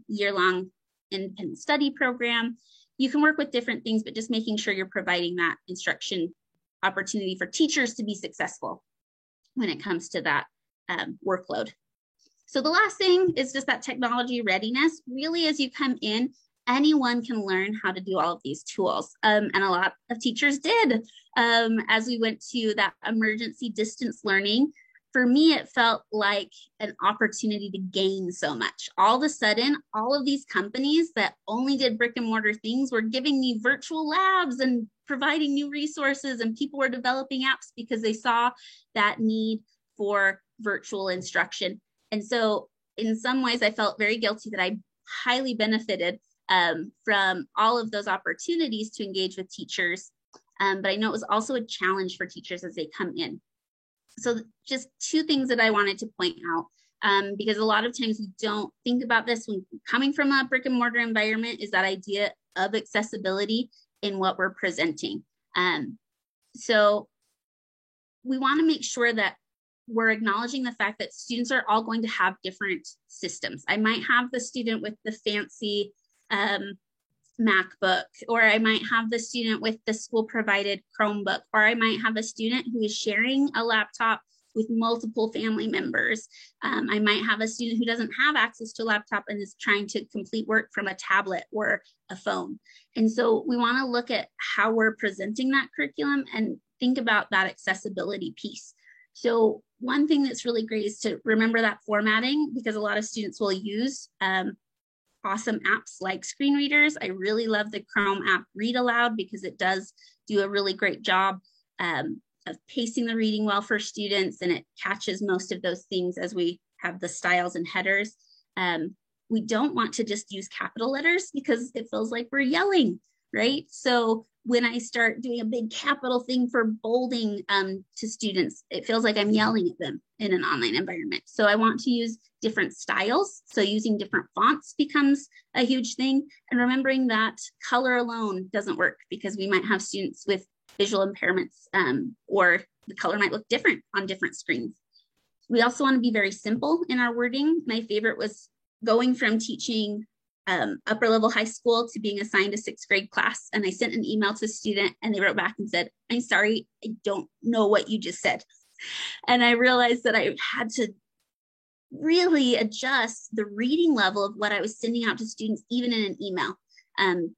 year-long independent study program. You can work with different things, but just making sure you're providing that instruction opportunity for teachers to be successful when it comes to that workload. So the last thing is just that technology readiness. Really, as you come in, anyone can learn how to do all of these tools. And a lot of teachers did. As we went to that emergency distance learning, for me, it felt like an opportunity to gain so much. All of a sudden, all of these companies that only did brick and mortar things were giving me virtual labs and providing new resources, and people were developing apps because they saw that need for virtual instruction. And so in some ways, I felt very guilty that I highly benefited from all of those opportunities to engage with teachers. But I know it was also a challenge for teachers as they come in. So just two things that I wanted to point out, because a lot of times we don't think about this when coming from a brick and mortar environment, is that idea of accessibility in what we're presenting. So we want to make sure that we're acknowledging the fact that students are all going to have different systems. I might have the student with the fancy MacBook, or I might have the student with the school provided Chromebook, or I might have a student who is sharing a laptop with multiple family members. I might have a student who doesn't have access to a laptop and is trying to complete work from a tablet or a phone. And so we want to look at how we're presenting that curriculum and think about that accessibility piece. So one thing that's really great is to remember that formatting, because a lot of students will use awesome apps like screen readers. I really love the Chrome app Read Aloud because it does do a really great job of pacing the reading well for students, and it catches most of those things as we have the styles and headers. We don't want to just use capital letters because it feels like we're yelling, right? So when I start doing a big capital thing for bolding to students, it feels like I'm yelling at them in an online environment. So I want to use different styles. So using different fonts becomes a huge thing. And remembering that color alone doesn't work, because we might have students with visual impairments, or the color might look different on different screens. We also want to be very simple in our wording. My favorite was going from teaching upper level high school to being assigned a 6th grade class. And I sent an email to a student and they wrote back and said, "I'm sorry, I don't know what you just said." And I realized that I had to really adjust the reading level of what I was sending out to students, even in an email,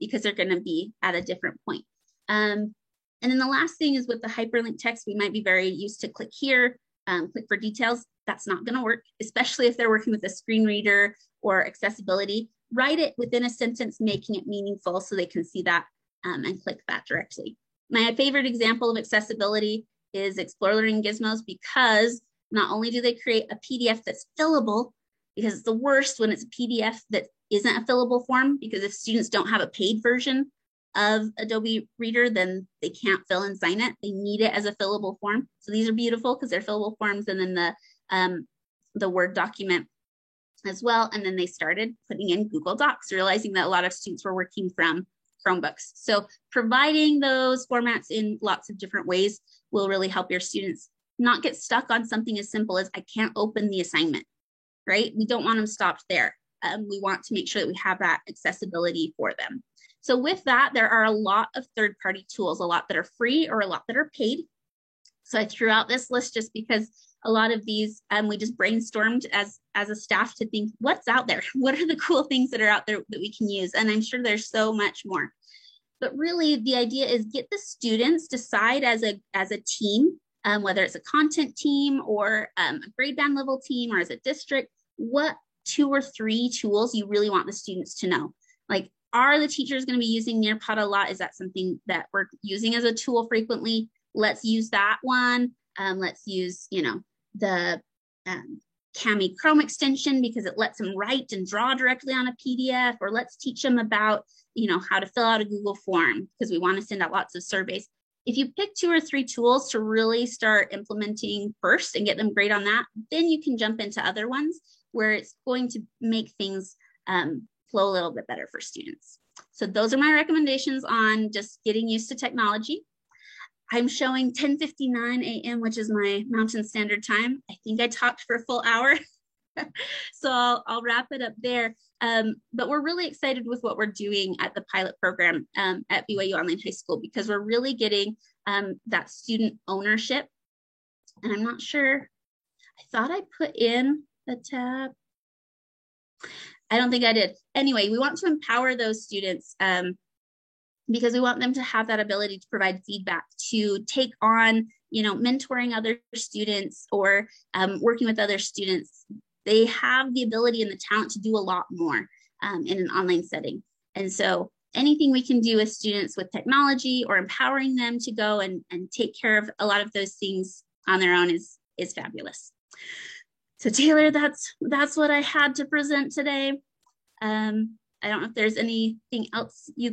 because they're going to be at a different point. And then the last thing is with the hyperlink text, we might be very used to click here, click for details. That's not going to work, especially if they're working with a screen reader or accessibility. Write it within a sentence, making it meaningful so they can see that and click that directly. My favorite example of accessibility is Explore Learning Gizmos, because not only do they create a PDF that's fillable, because it's the worst when it's a PDF that isn't a fillable form, because if students don't have a paid version of Adobe Reader, then they can't fill and sign it. They need it as a fillable form. So these are beautiful because they're fillable forms, and then the Word document as well. And then they started putting in Google Docs, realizing that a lot of students were working from Chromebooks. So providing those formats in lots of different ways will really help your students not get stuck on something as simple as, I can't open the assignment, right? We don't want them stopped there. We want to make sure that we have that accessibility for them. So with that, there are a lot of third-party tools, a lot that are free or a lot that are paid. So I threw out this list just because a lot of these we just brainstormed as a staff to think, what's out there? What are the cool things that are out there that we can use? And I'm sure there's so much more. But really, the idea is get the students, decide as a team, whether it's a content team or a grade band level team or as a district, what 2 or 3 tools you really want the students to know. Like, are the teachers going to be using Nearpod a lot? Is that something that we're using as a tool frequently? Let's use that one. Let's use, the Kami Chrome extension, because it lets them write and draw directly on a PDF, or let's teach them about, how to fill out a Google form, because we want to send out lots of surveys. If you pick 2 or 3 tools to really start implementing first and get them great on that, then you can jump into other ones where it's going to make things flow a little bit better for students. So those are my recommendations on just getting used to technology. I'm showing 10:59 a.m., which is my Mountain Standard Time. I think I talked for a full hour. So I'll wrap it up there. But we're really excited with what we're doing at the pilot program at BYU Online High School, because we're really getting that student ownership. And I'm not sure, I thought I put in the tab. I don't think I did. Anyway, we want to empower those students because we want them to have that ability to provide feedback, to take on mentoring other students or working with other students, they have the ability and the talent to do a lot more in an online setting. And so anything we can do with students with technology or empowering them to go and take care of a lot of those things on their own is fabulous. So Taylor, that's what I had to present today. I don't know if there's anything else you